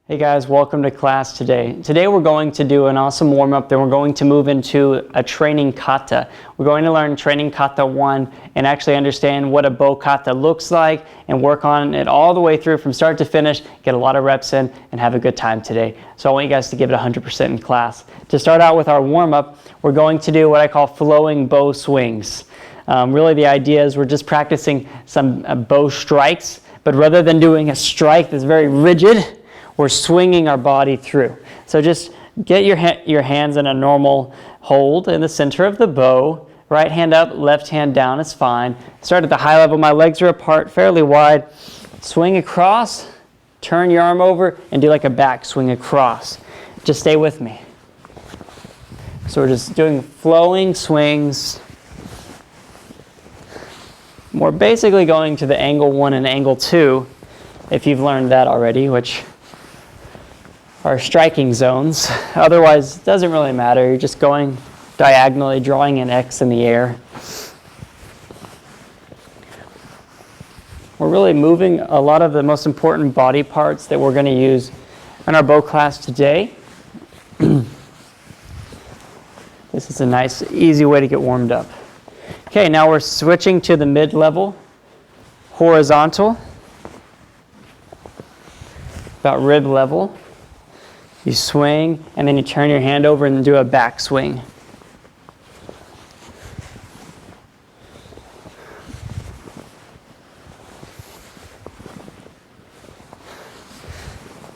Hey guys, welcome to class today. Today we're going to do an awesome warm-up, then we're going to move into a training kata. We're going to learn training kata 1 and actually understand what a bow kata looks like and work on it all the way through from start to finish, get a lot of reps in, and have a good time today. So I want you guys to give it 100% in class. To start out with our warm-up, we're going to do what I call flowing bow swings. Really the idea is we're just practicing some bow strikes, but rather than doing a strike that's very rigid, we're swinging our body through. So just get your hands in a normal hold in the center of the bow. Right hand up, left hand down is fine. Start at the high level. My legs are apart, fairly wide. Swing across, turn your arm over, and do like a back swing across. Just stay with me. So we're just doing flowing swings. We're basically going to the angle 1 and angle 2, if you've learned that already, which are striking zones. Otherwise, it doesn't really matter. You're just going diagonally, drawing an X in the air. We're really moving a lot of the most important body parts that we're going to use in our bow class today. This is a nice, easy way to get warmed up. Okay, now we're switching to the mid-level, horizontal, about rib level. You swing, and then you turn your hand over and do a back swing.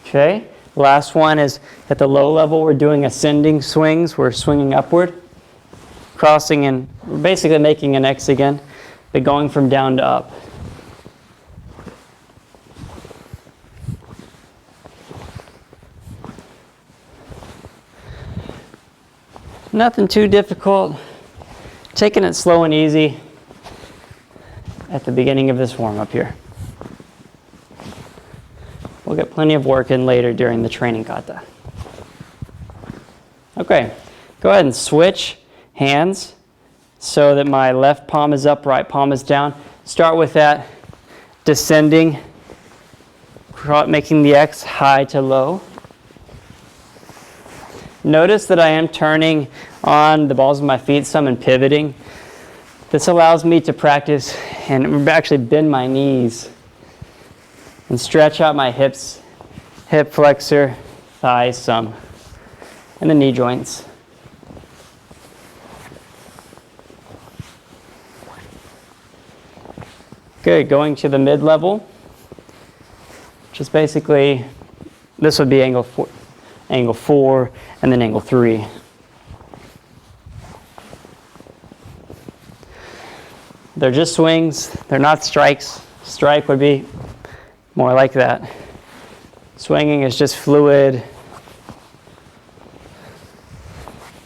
Okay, last one is at the low level, we're doing ascending swings. We're swinging upward, crossing, and we're basically making an X again, but going from down to up. Nothing too difficult. Taking it slow and easy at the beginning of this warm-up here. We'll get plenty of work in later during the training kata. Okay, go ahead and switch hands so that my left palm is up, right palm is down. Start with that descending, making the X high to low. Notice that I am turning on the balls of my feet some and pivoting. This allows me to practice and actually bend my knees and stretch out my hips, hip flexor, thighs some, and the knee joints. Good, going to the mid-level, which is basically, this would be angle 4, and then angle 3. They're just swings, they're not strikes. Strike would be more like that. Swinging is just fluid.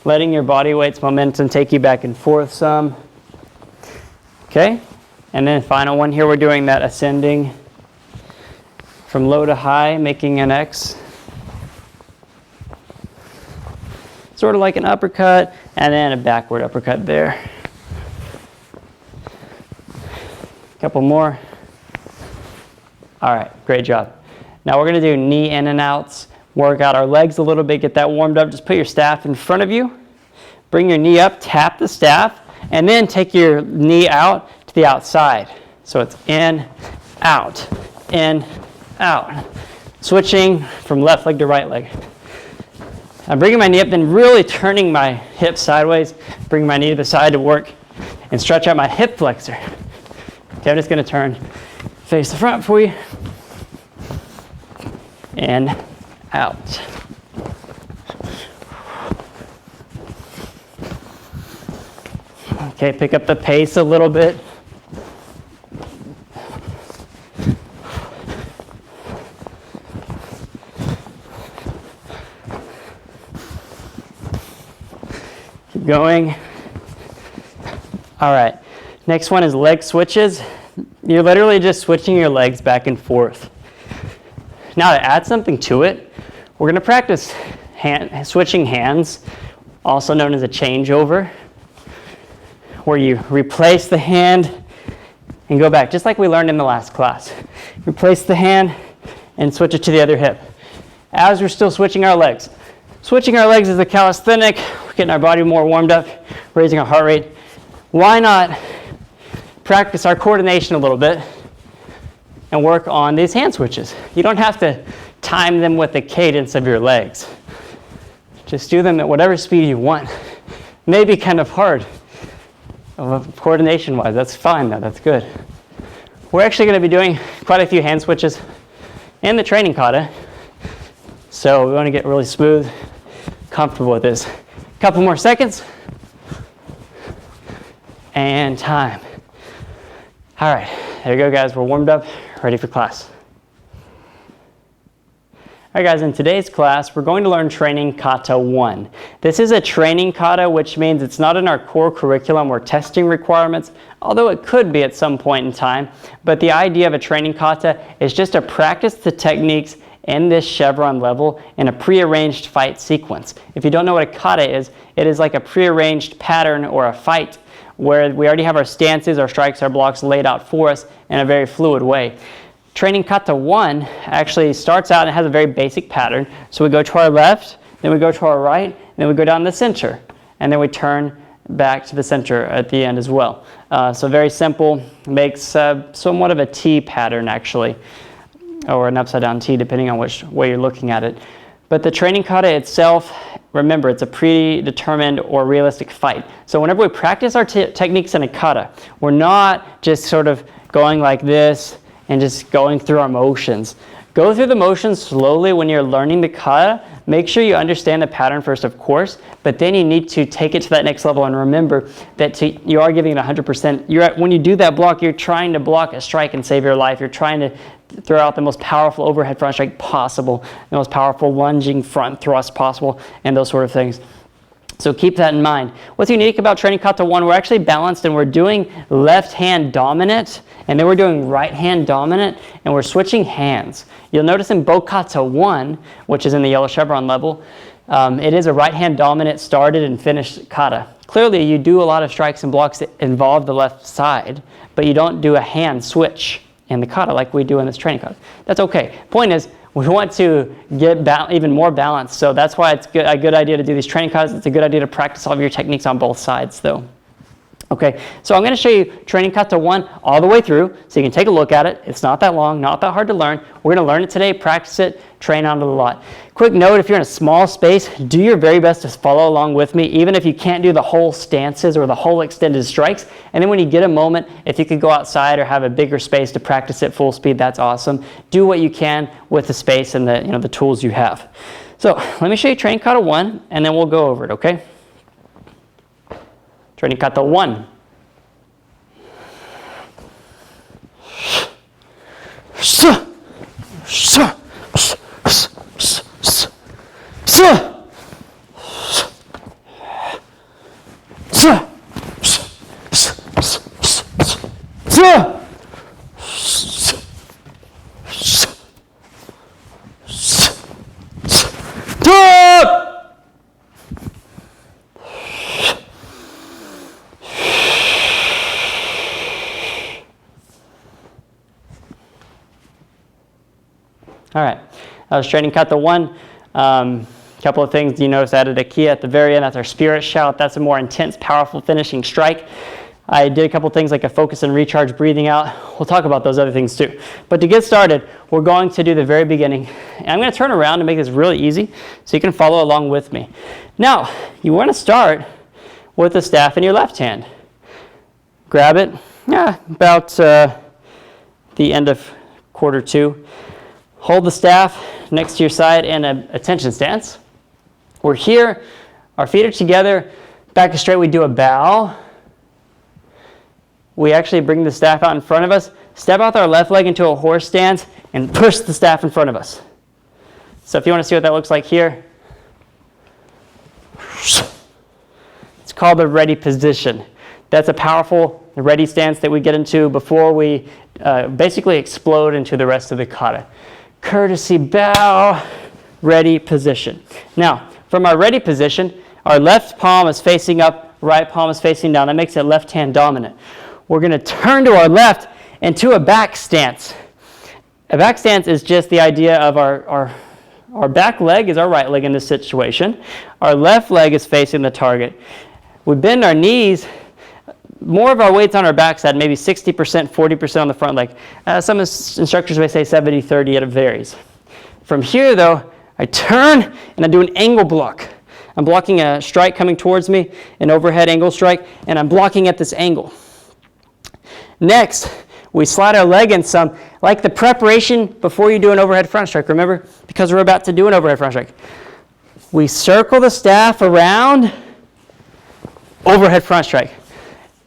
Letting your body weight's momentum take you back and forth some. Okay, and then final one here, we're doing that ascending from low to high, making an X. Sort of like an uppercut, and then a backward uppercut there. Couple more. All right, great job. Now we're going to do knee in and outs, work out our legs a little bit, get that warmed up. Just put your staff in front of you, bring your knee up, tap the staff, and then take your knee out to the outside. So it's in, out, switching from left leg to right leg. I'm bringing my knee up, then really turning my hip sideways, bring my knee to the side to work, and stretch out my hip flexor. Okay, I'm just going to turn face the front for you. In, out. Okay, pick up the pace a little bit. Keep going. All right, next one is leg switches. You're literally just switching your legs back and forth. Now to add something to it, we're going to practice switching hands, also known as a changeover, where you replace the hand and go back, just like we learned in the last class. Replace the hand and switch it to the other hip. as we're still switching our legs. Switching our legs is a calisthenic. We're getting our body more warmed up, raising our heart rate. Why not practice our coordination a little bit and work on these hand switches? You don't have to time them with the cadence of your legs. Just do them at whatever speed you want. Maybe kind of hard, coordination-wise. That's fine, though. That's good. We're actually going to be doing quite a few hand switches in the training kata. So we want to get really smooth, comfortable with this. A couple more seconds. And time. All right, there you go, guys. We're warmed up, ready for class. All right, guys, in today's class, we're going to learn training kata 1. This is a training kata, which means it's not in our core curriculum or testing requirements, although it could be at some point in time. But the idea of a training kata is just to practice the techniques in this Chevron level in a prearranged fight sequence. If you don't know what a kata is, it is like a prearranged pattern or a fight where we already have our stances, our strikes, our blocks laid out for us in a very fluid way. Training kata 1 actually starts out and has a very basic pattern. So we go to our left, then we go to our right, then we go down the center, and then we turn back to the center at the end as well. So very simple, makes somewhat of a T pattern actually, or an upside down T depending on which way you're looking at it. But the training kata itself, remember, it's a predetermined or realistic fight. So whenever we practice our techniques in a kata, we're not just sort of going like this and just going through our motions. Go through the motions slowly when you're learning the kata. Make sure you understand the pattern first, of course, but then you need to take it to that next level and remember that you are giving it 100%. When you do that block, you're trying to block a strike and save your life. You're trying to throw out the most powerful overhead front strike possible, the most powerful lunging front thrust possible, and those sort of things. So keep that in mind. What's unique about training kata 1, we're actually balanced and we're doing left hand dominant, and then we're doing right hand dominant, and we're switching hands. You'll notice in Bo Kata 1, which is in the yellow chevron level, it is a right hand dominant started and finished kata. Clearly you do a lot of strikes and blocks that involve the left side, but you don't do a hand switch in the kata like we do in this training kata. That's okay. Point is, we want to get even more balance, so that's why it's a good idea to do these training katas. It's a good idea to practice all of your techniques on both sides, though. Okay, so I'm going to show you training kata 1 all the way through, so you can take a look at it. It's not that long, not that hard to learn. We're going to learn it today, practice it, train on it a lot. Quick note, if you're in a small space, do your very best to follow along with me, even if you can't do the whole stances or the whole extended strikes. And then when you get a moment, if you could go outside or have a bigger space to practice at full speed, that's awesome. Do what you can with the space and the tools you have. So let me show you training kata 1, and then we'll go over it, okay? Training kata 1. All right, I was training kata 1. Couple of things you notice I added a kia at the very end. That's our spirit shout. That's a more intense, powerful finishing strike. I did a couple things like a focus and recharge breathing out. We'll talk about those other things too. But to get started, we're going to do the very beginning. And I'm going to turn around to make this really easy so you can follow along with me. Now, you want to start with the staff in your left hand. Grab it, about the end of quarter 2. Hold the staff next to your side in a attention stance. We're here, our feet are together, back is straight, we do a bow. We actually bring the staff out in front of us, step out with our left leg into a horse stance, and push the staff in front of us. So if you want to see what that looks like here, it's called the ready position. That's a powerful ready stance that we get into before we basically explode into the rest of the kata. Courtesy bow, ready position. Now, from our ready position, our left palm is facing up, right palm is facing down. That makes it left hand dominant. We're going to turn to our left into a back stance. A back stance is just the idea of our Our back leg is our right leg in this situation. Our left leg is facing the target. We bend our knees. More of our weight's on our backside, maybe 60%, 40% on the front leg. Some instructors may say 70-30, it varies. From here, though, I turn and I do an angle block. I'm blocking a strike coming towards me, an overhead angle strike, and I'm blocking at this angle. Next, we slide our leg in some, like the preparation before you do an overhead front strike, remember? Because we're about to do an overhead front strike. We circle the staff around, overhead front strike.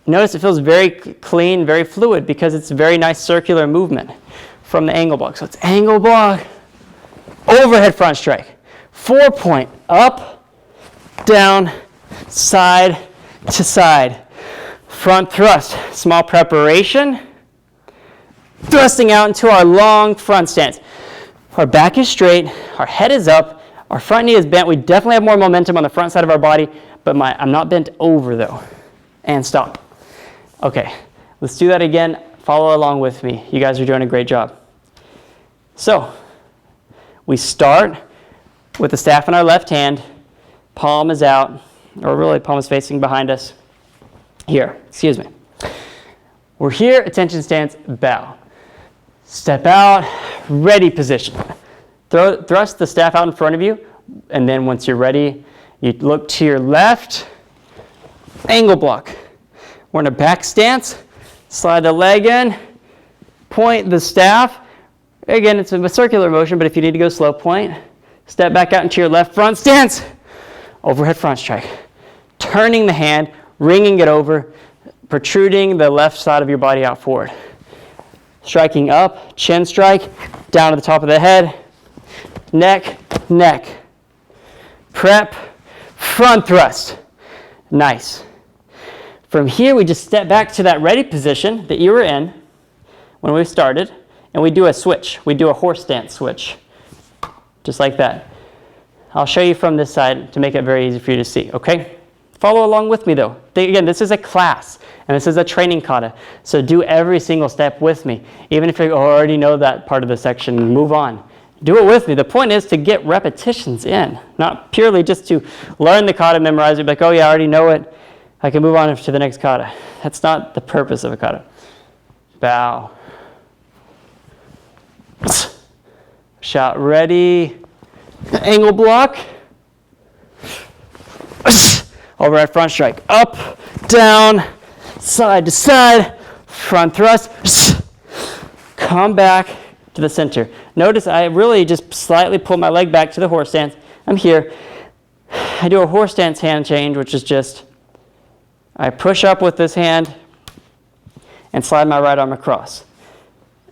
Notice it feels very clean, very fluid, because it's a very nice circular movement from the angle block. So it's angle block, overhead front strike. 4-point, up, down, side to side. Front thrust, small preparation. Thrusting out into our long front stance. Our back is straight, our head is up, our front knee is bent. We definitely have more momentum on the front side of our body, but I'm not bent over though. And stop. Okay, let's do that again. Follow along with me. You guys are doing a great job. So, we start with the staff in our left hand, palm is out, or really palm is facing behind us. Here, excuse me. We're here, attention stance, bow. Step out, ready position. Thrust the staff out in front of you, and then once you're ready, you look to your left, angle block. We're in a back stance, slide the leg in, point the staff. Again, it's a circular motion, but if you need to go slow, point. Step back out into your left front stance, overhead front strike. Turning the hand, ringing it over, protruding the left side of your body out forward. Striking up, chin strike, down to the top of the head, neck, neck. Prep, front thrust. Nice. From here, we just step back to that ready position that you were in when we started, and we do a switch. We do a horse stance switch, just like that. I'll show you from this side to make it very easy for you to see, okay? Follow along with me though. Again, this is a class, and this is a training kata, so do every single step with me. Even if you already know that part of the section, move on. Do it with me. The point is to get repetitions in, not purely just to learn the kata, memorize it, like, oh yeah, I already know it. I can move on to the next kata. That's not the purpose of a kata. Bow. Shout, ready. Angle block. Overhead front strike. Up, down, side to side, front thrust. Come back to the center. Notice I really just slightly pull my leg back to the horse stance. I'm here. I do a horse stance hand change, which is just I push up with this hand and slide my right arm across.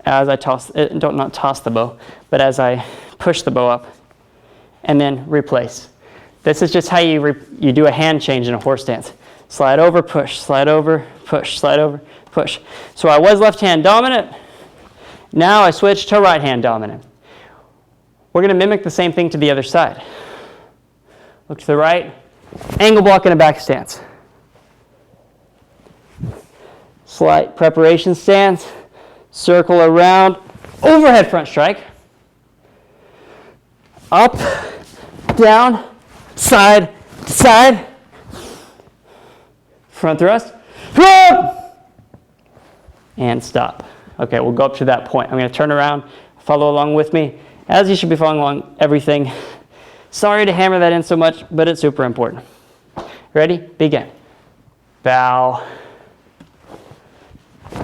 As I toss, don't not toss the bow, but as I push the bow up and then replace. This is just how you do a hand change in a horse stance. Slide over, push, slide over, push, slide over, push. So I was left hand dominant. Now I switch to right hand dominant. We're going to mimic the same thing to the other side. Look to the right, angle block in a back stance. Slight preparation stance, circle around, overhead front strike, up, down, side to side, front thrust, and stop. Okay, we'll go up to that point. I'm going to turn around, follow along with me, as you should be following along everything. Sorry to hammer that in so much, but it's super important. Ready? Begin. Bow.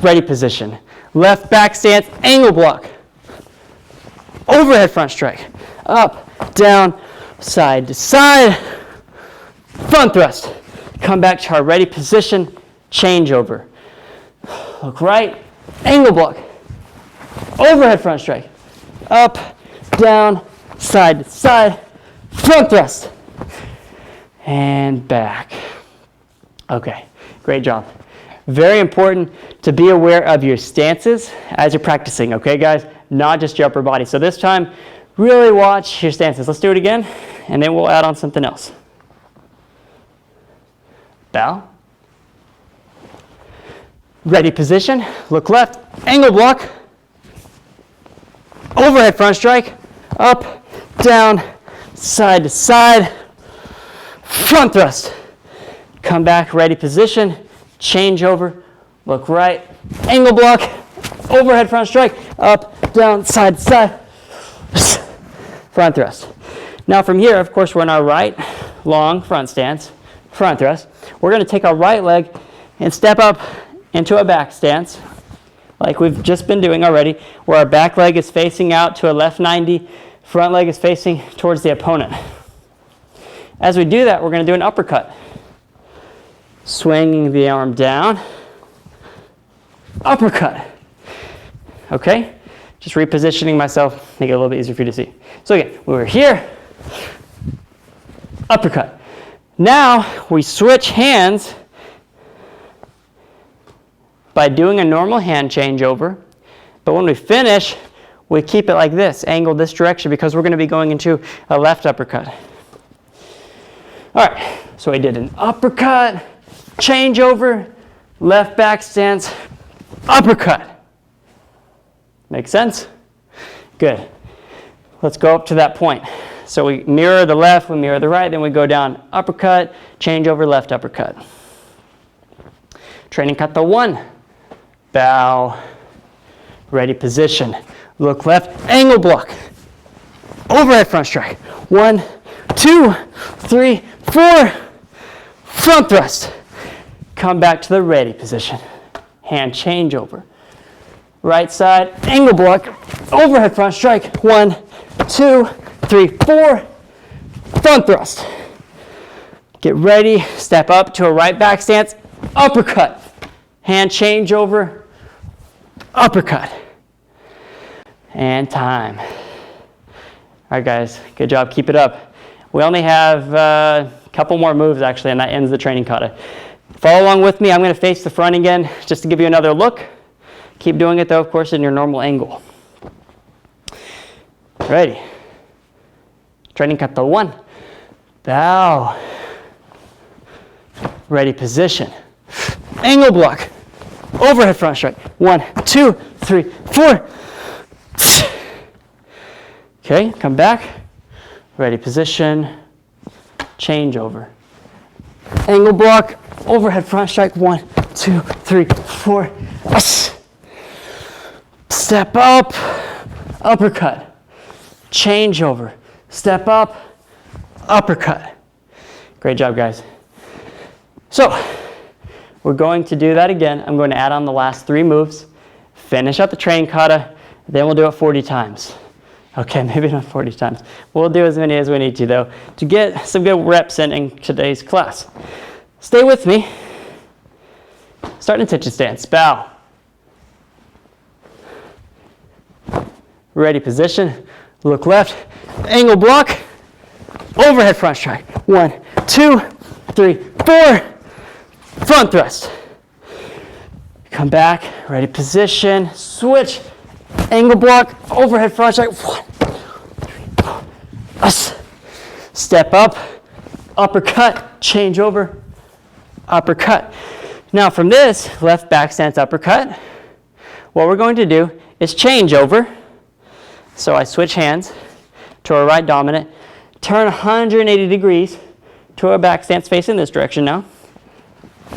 Ready position. Left back stance, angle block. Overhead front strike. Up, down, side to side. Front thrust. Come back to our ready position, change over. Look right, angle block. Overhead front strike. Up, down, side to side. Front thrust. And back. Okay, great job. Very important to be aware of your stances as you're practicing, okay guys? Not just your upper body. So this time, really watch your stances. Let's do it again, and then we'll add on something else. Bow. Ready position, look left, angle block. Overhead front strike, up, down, side to side, front thrust. Come back, ready position, change over, look right, angle block, overhead front strike, up, down, side to side, front thrust. Now from here, of course, we're in our right long front stance, front thrust. We're going to take our right leg and step up into a back stance, like we've just been doing already, where our back leg is facing out to a left 90, front leg is facing towards the opponent. As we do that, we're going to do an uppercut. Swinging the arm down, uppercut. Okay? Just repositioning myself, make it a little bit easier for you to see. So again, we were here, uppercut. Now we switch hands by doing a normal hand changeover, but when we finish, we keep it like this, angled this direction, because we're going to be going into a left uppercut. All right, so I did an uppercut, changeover, left back stance, uppercut. Make sense? Good. Let's go up to that point. So we mirror the left, we mirror the right, then we go down, uppercut, changeover, left uppercut. Training Kata 1. Bow, ready position, look left, angle block, overhead front strike. 1, 2, 3, 4, front thrust. Come back to the ready position, hand changeover. Right side, angle block, overhead front strike. 1, 2, 3, 4, front thrust. Get ready, step up to a right back stance, uppercut. Hand changeover, uppercut. And time. All right, guys, good job. Keep it up. We only have a couple more moves, actually, and that ends the training kata. Follow along with me. I'm going to face the front again just to give you another look. Keep doing it, though, of course, in your normal angle. Ready. Training Kata 1. Bow. Ready position. Angle block. Overhead front strike. 1, 2, 3, 4. Okay, come back. Ready position. Change over. Angle block. Overhead front strike. 1, 2, 3, 4. Step up. Uppercut. Change over. Step up. Uppercut. Great job, guys. So, we're going to do that again. I'm going to add on the last 3 moves, finish up the training kata, then we'll do it 40 times. Okay, maybe not 40 times. We'll do as many as we need to, though, to get some good reps in today's class. Stay with me. Start in attention stance. Bow. Ready position. Look left. Angle block. Overhead front strike. 1, 2, 3, 4. Front thrust. Come back, ready position, switch, angle block, overhead front strike. 1, 3, 4. Step up, uppercut, change over, uppercut. Now from this left back stance uppercut, what we're going to do is change over. So I switch hands to our right dominant, turn 180 degrees to our back stance facing this direction now.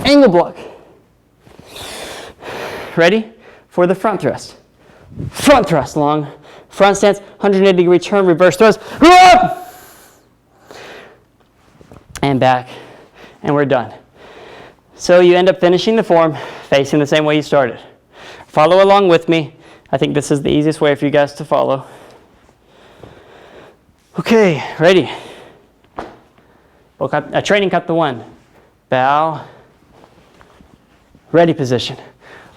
Angle block. Ready for the front thrust. Front thrust, long front stance, 180 degree turn, reverse thrust. And back. And we're done. So you end up finishing the form facing the same way you started. Follow along with me. I think this is the easiest way for you guys to follow. Okay, ready. Training Kata 1. Bow. Ready position.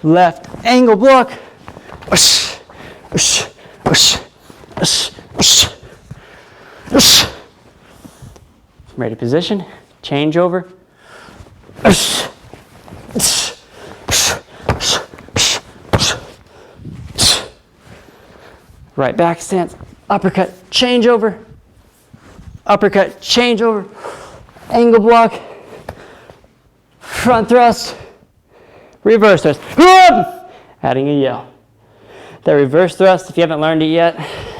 Left angle block. Ready position. Change over. Right back stance. Uppercut. Change over. Uppercut. Change over. Angle block. Front thrust. Reverse thrust. Adding a yell. That reverse thrust, if you haven't learned it yet,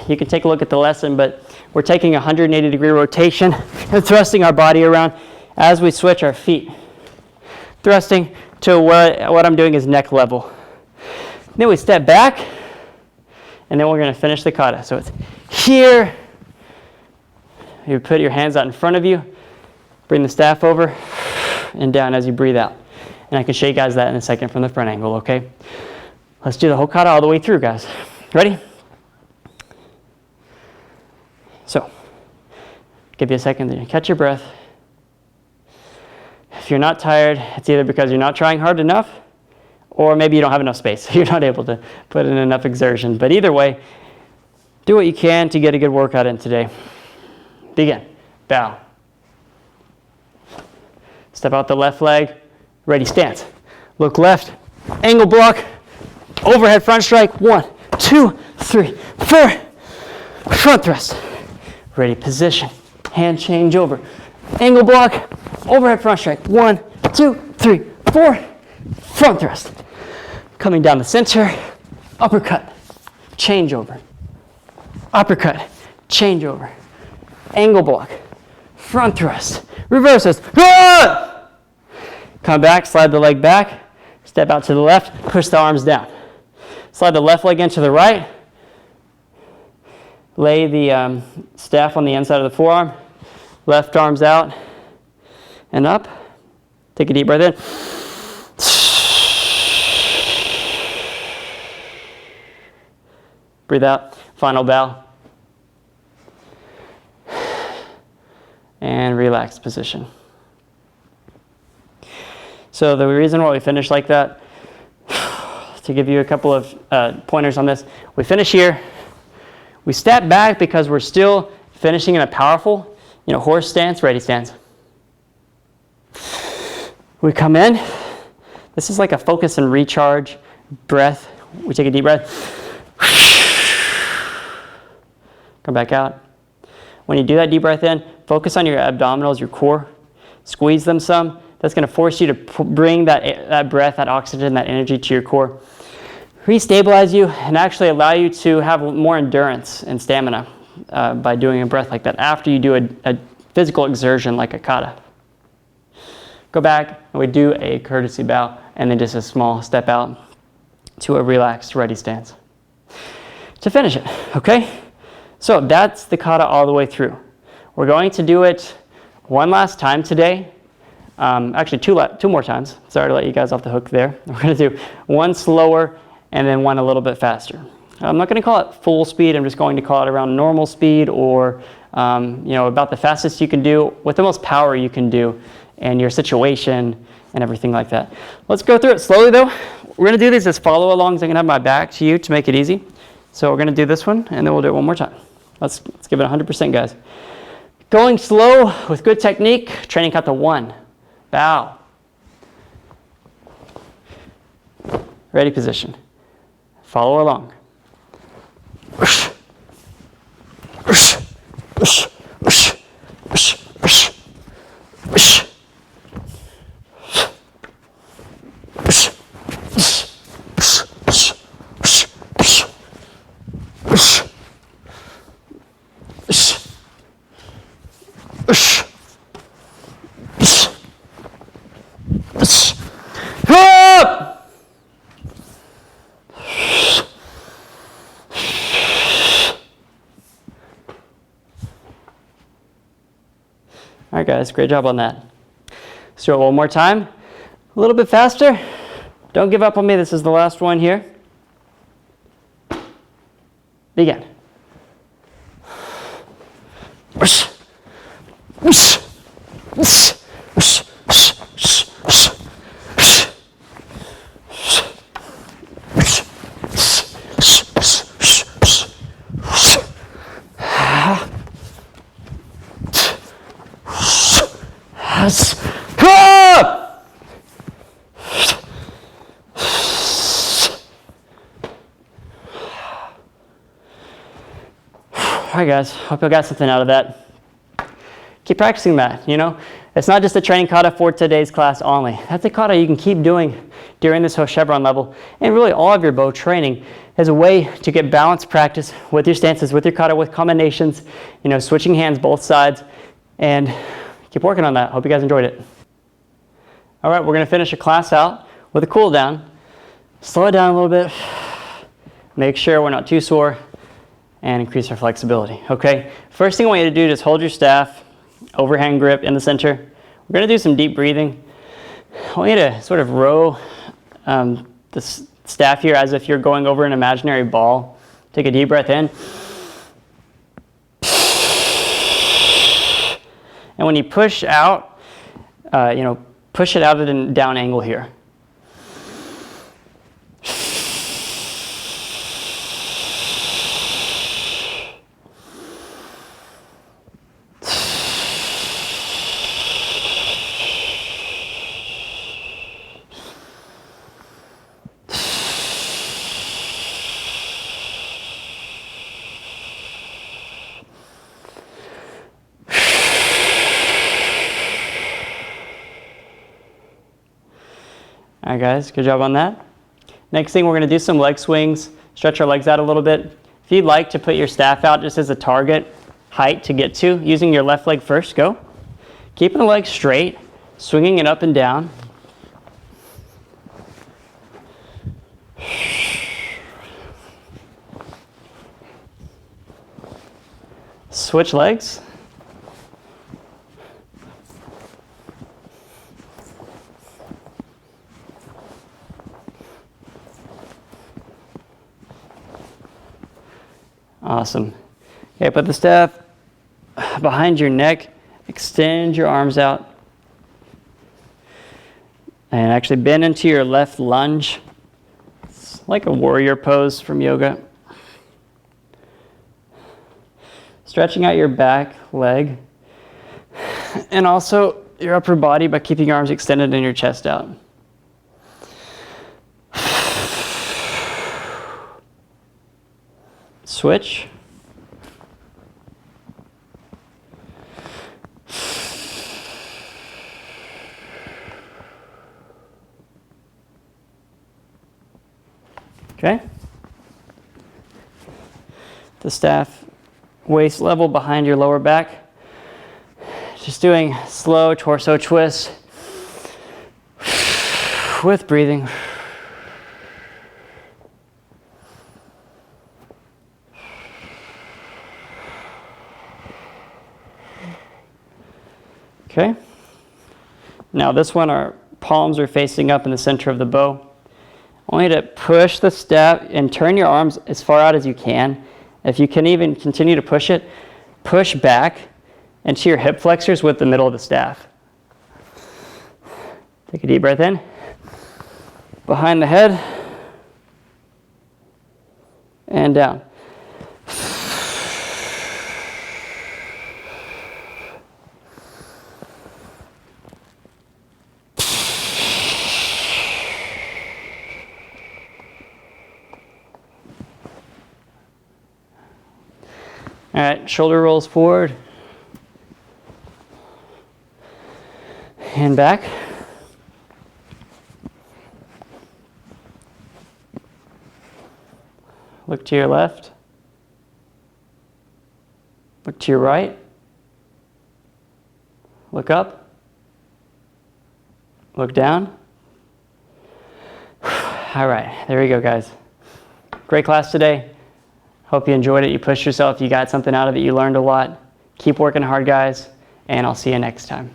you can take a look at the lesson, but we're taking a 180-degree rotation and thrusting our body around as we switch our feet. Thrusting to what I'm doing is neck level. Then we step back, and then we're going to finish the kata. So it's here. You put your hands out in front of you, bring the staff over, and down as you breathe out. And I can show you guys that in a second from the front angle, okay? Let's do the whole kata all the way through, guys. Ready? So, give you a second to catch your breath. If you're not tired, it's either because you're not trying hard enough, or maybe you don't have enough space. You're not able to put in enough exertion. But either way, do what you can to get a good workout in today. Begin. Bow. Step out the left leg. Ready, stance. Look left. Angle block. Overhead front strike. 1, 2, 3, 4. Front thrust. Ready, position. Hand change over. Angle block. Overhead front strike. 1, 2, 3, 4. Front thrust. Coming down the center. Uppercut. Change over. Uppercut. Change over. Angle block. Front thrust. Reverses. Ah! Come back, slide the leg back. Step out to the left. Push the arms down. Slide the left leg into the right. Lay the staff on the inside of the forearm. Left arms out and up. Take a deep breath in. Breathe out. Final bow. And relaxed position. So the reason why we finish like that, to give you a couple of pointers on this, we finish here. We step back because we're still finishing in a powerful, horse stance, ready stance. We come in. This is like a focus and recharge breath. We take a deep breath. Come back out. When you do that deep breath in, focus on your abdominals, your core. Squeeze them some. That's going to force you to bring that breath, that oxygen, that energy to your core. Restabilize you and actually allow you to have more endurance and stamina by doing a breath like that after you do a physical exertion like a kata. Go back and we do a courtesy bow and then just a small step out to a relaxed ready stance to finish it, okay? So that's the kata all the way through. We're going to do it one last time today. Actually, two more times. Sorry to let you guys off the hook there. We're going to do one slower and then one a little bit faster. I'm not going to call it full speed. I'm just going to call it around normal speed or about the fastest you can do with the most power you can do in your situation and everything like that. Let's go through it slowly though. We're going to do these as follow alongs. I'm going to have my back to you to make it easy. So we're going to do this one and then we'll do it one more time. Let's give it 100%, guys. Going slow with good technique, training kata 1. Bow. Ready position. Follow along. All right, guys, great job on that. Let's do it one more time. A little bit faster. Don't give up on me. This is the last one here. Begin. All right, guys, hope you got something out of that. Keep practicing that, It's not just a training kata for today's class only. That's a kata you can keep doing during this whole Chevron level, and really all of your bow training as a way to get balanced practice with your stances, with your kata, with combinations, switching hands both sides, and keep working on that. Hope you guys enjoyed it. All right, we're going to finish a class out with a cool down. Slow it down a little bit. Make sure we're not too sore, and increase our flexibility. Okay, first thing I want you to do is hold your staff, overhand grip in the center. We're going to do some deep breathing. I want you to sort of row the staff here as if you're going over an imaginary ball. Take a deep breath in. And when you push out, push it out at a down angle here. All right, guys, good job on that. Next thing, we're going to do some leg swings, stretch our legs out a little bit. If you'd like to put your staff out just as a target height to get to, using your left leg first, go. Keeping the leg straight, swinging it up and down. Switch legs. Awesome. Okay, put the staff behind your neck, extend your arms out, and actually bend into your left lunge. It's like a warrior pose from yoga. Stretching out your back leg, and also your upper body by keeping your arms extended and your chest out. Switch. Okay. The staff waist level behind your lower back. Just doing slow torso twists with breathing. Okay. Now this one, our palms are facing up in the center of the bow. I want you to push the staff and turn your arms as far out as you can. If you can even continue to push it, push back into your hip flexors with the middle of the staff. Take a deep breath in. Behind the head. And down. All right, shoulder rolls forward and back. Look to your left. Look to your right. Look up. Look down. All right, there we go, guys. Great class today. Hope you enjoyed it. You pushed yourself. You got something out of it. You learned a lot. Keep working hard, guys, and I'll see you next time.